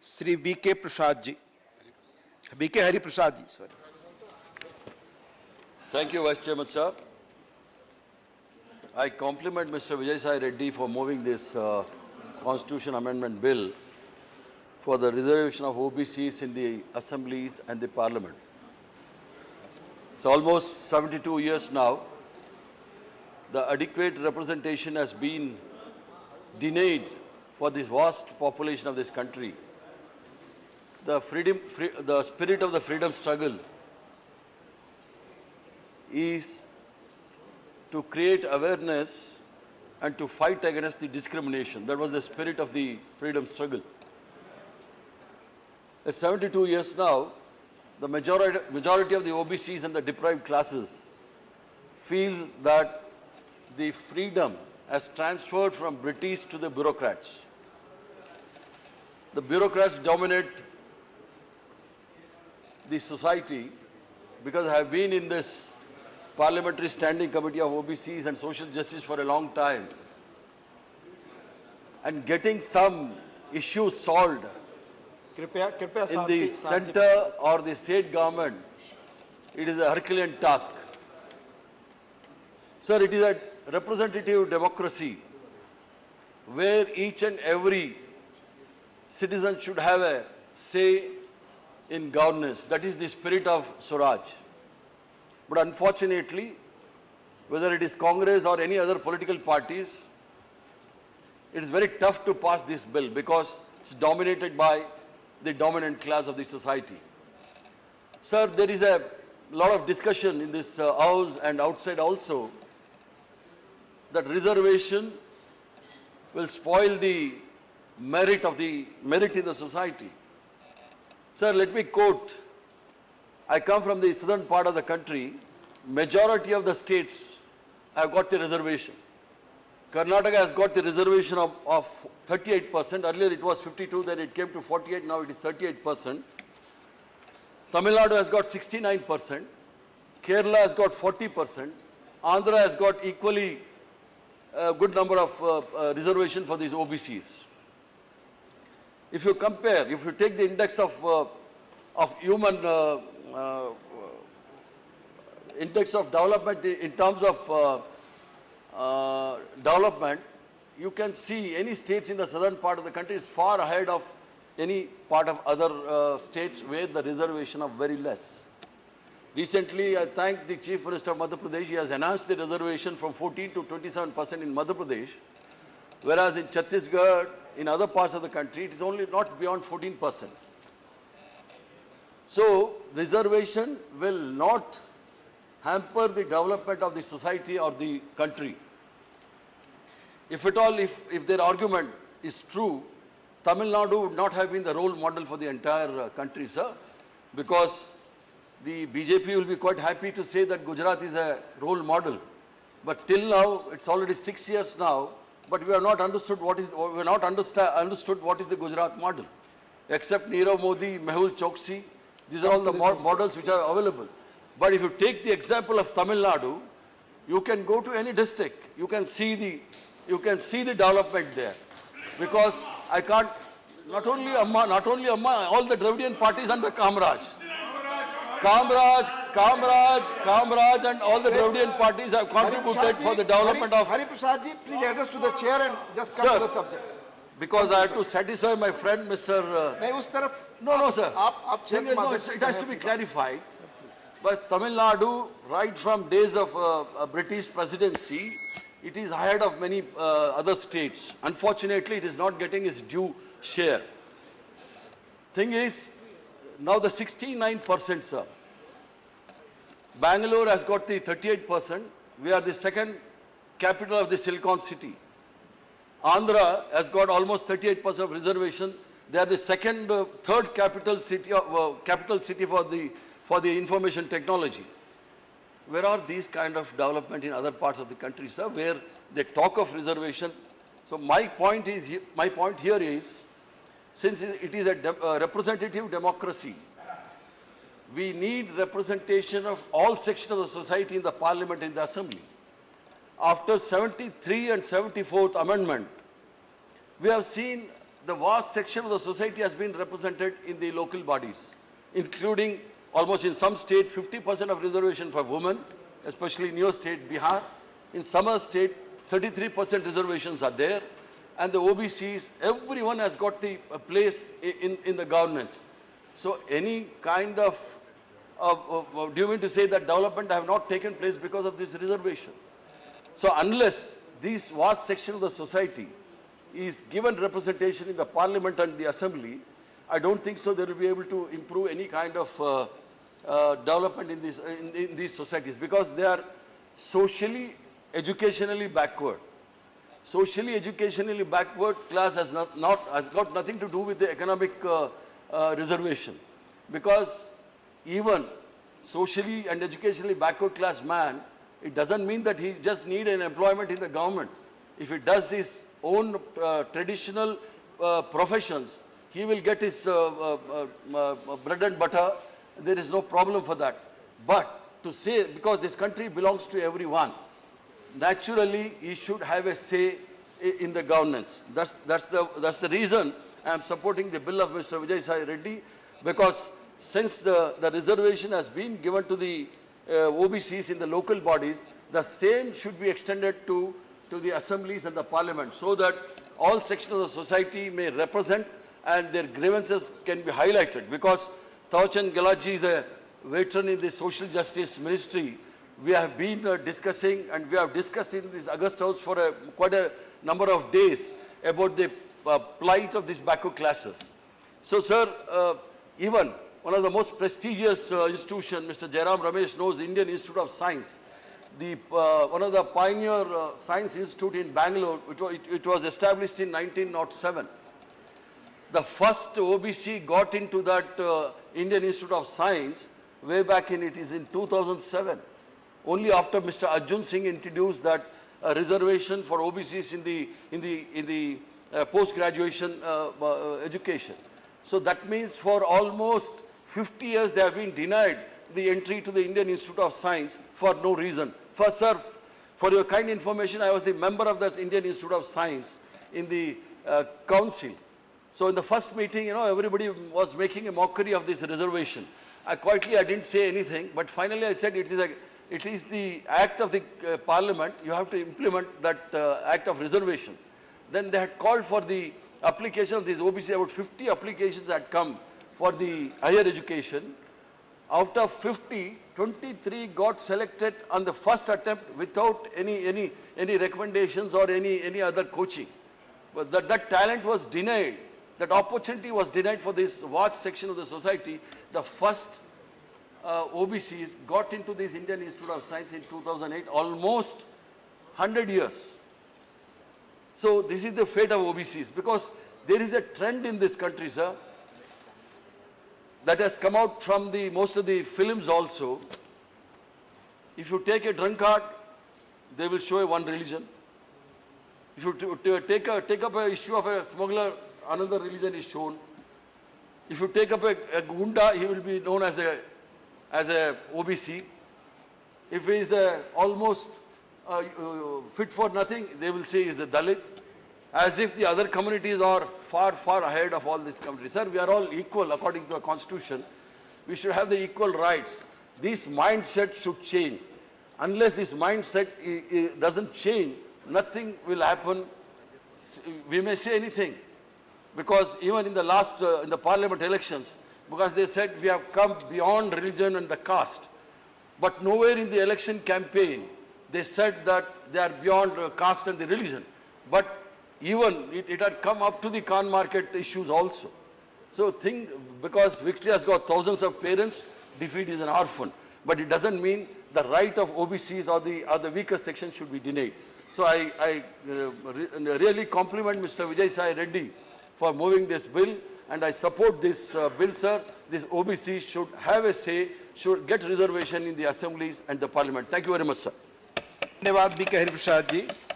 Sri K Prasad ji. K Hariprasad ji, sorry. Thank you, Vice Chairman, sir. I compliment Mr. Vijay Sai Reddy for moving this Constitution Amendment Bill for the reservation of OBCs in the assemblies and the parliament. It's almost 72 years now. The adequate representation has been denied for this vast population of this country. The spirit of the freedom struggle is to create awareness and to fight against the discrimination. That was the spirit of the freedom struggle. At 72 years now, the majority of the OBCs and the deprived classes feel that the freedom has transferred from British to the bureaucrats. The bureaucrats dominate the society, because I have been in this Parliamentary Standing Committee of OBCs and Social Justice for a long time, and getting some issues solved in the center or the state government, it is a Herculean task. Sir, it is a representative democracy where each and every citizen should have a say in governance. That is the spirit of Swaraj. But unfortunately, whether it is Congress or any other political parties, it is very tough to pass this bill because it's dominated by the dominant class of the society. Sir, there is a lot of discussion in this house and outside also that reservation will spoil the merit in the society. Sir, let me quote. I come from the southern part of the country. Majority of the states have got the reservation. Karnataka has got the reservation of 38%. Earlier it was 52, then it came to 48, now it is 38%. Tamil Nadu has got 69%. Kerala has got 40%. Andhra has got equally a good number of reservation for these OBCs. If you compare, if you take the index of human index of development in terms of development, you can see any states in the southern part of the country is far ahead of any part of other states where the reservation are very less. Recently, I thank the Chief Minister of Madhya Pradesh. He has enhanced the reservation from 14 to 27% in Madhya Pradesh, whereas in Chhattisgarh, in other parts of the country, it is only not beyond 14%. So, reservation will not hamper the development of the society or the country. If at all, if their argument is true, Tamil Nadu would not have been the role model for the entire country, sir, because the BJP will be quite happy to say that Gujarat is a role model. But till now, it's already 6 years now, but we have not understood what is the Gujarat model, except Nirav Modi, Mehul Choksi. These are all the models which are available. But if you take the example of Tamil Nadu, you can go to any district. You can see the development there, because I can't. Not only Amma, all the Dravidian parties under Kamraj, and all the Dravidian parties have contributed for the development of. Hariprasad ji, please address to the chair and just come to the subject. Because I have to satisfy my friend, Mr. No, sir. It has to be clarified. But Tamil Nadu, right from days of British presidency, it is ahead of many other states. Unfortunately, it is not getting its due share. Thing is, now the 69%, sir. Bangalore has got the 38%. We are the second capital of the Silicon City. Andhra has got almost 38% of reservation. They are the third capital city for the information technology. Where are these kind of development in other parts of the country, sir, where they talk of reservation? So my point here is, since it is a representative democracy, we need representation of all sections of the society in the parliament, in the assembly. After 73 and 74th amendment, we have seen the vast section of the society has been represented in the local bodies, including almost in some state 50% of reservation for women, especially in your state, Bihar. In some other state, 33% reservations are there. And the OBCs, everyone has got the place in the governance. So any kind of, do you mean to say that development have not taken place because of this reservation? So unless this vast section of the society is given representation in the parliament and the assembly, I don't think so they will be able to improve any kind of development in these societies, because they are socially, educationally backward. Socially, educationally backward class has got nothing to do with the economic reservation, because even socially and educationally backward class man, it doesn't mean that he just need an employment in the government. If he does his own traditional professions, he will get his bread and butter. There is no problem for that. But to say, because this country belongs to everyone, naturally he should have a say in the governance. That's the reason I am supporting the bill of Mr. Vijay Sai Reddy, because since the reservation has been given to the OBCs in the local bodies, the same should be extended to the assemblies and the parliament, so that all sections of the society may represent and their grievances can be highlighted. Because Tawchand Gelaji is a veteran in the social justice ministry. We have been discussing, and we have discussed in this August House for quite a number of days about the plight of these backward classes. So, sir, even one of the most prestigious institutions, Mr. Jairam Ramesh knows, Indian Institute of Science, one of the pioneer science institute in Bangalore, it was established in 1907. The first OBC got into that Indian Institute of Science way back in 2007. Only after Mr. Arjun Singh introduced that reservation for OBCs in the post-graduation education. So that means for almost 50 years they have been denied the entry to the Indian Institute of Science for no reason. First, sir, for your kind information, I was the member of that Indian Institute of Science in the council. So in the first meeting, everybody was making a mockery of this reservation. I didn't say anything, but finally I said it is the act of the parliament. You have to implement that act of reservation. Then they had called for the application of this OBC. About 50 applications had come for the higher education. Out of 50, 23 got selected on the first attempt without any recommendations or any other coaching. But that talent was denied. That opportunity was denied for this vast section of the society. The first OBCs got into this Indian Institute of Science in 2008, almost 100 years. So this is the fate of OBCs, because there is a trend in this country, sir, that has come out from most of the films also. If you take a drunkard, they will show one religion. If you take up an issue of a smuggler, another religion is shown. If you take up a gunda, he will be known as a OBC. If he is almost fit for nothing, they will say he is a Dalit, as if the other communities are far, far ahead of all these communities. Sir, we are all equal according to the Constitution. We should have the equal rights. This mindset should change. Unless this mindset doesn't change, nothing will happen. We may say anything, because even in the last, in the parliament elections, because they said we have come beyond religion and the caste. But nowhere in the election campaign, they said that they are beyond caste and the religion. But even it had come up to the Khan market issues also. So because victory has got thousands of parents, defeat is an orphan. But it doesn't mean the right of OBCs or the weaker section should be denied. So I really compliment Mr. Vijay Sai Reddy for moving this bill, and I support this bill, sir. This OBC should have a say, should get reservation in the assemblies and the parliament. Thank you very much, sir. धन्यवाद K Hariprasad जी.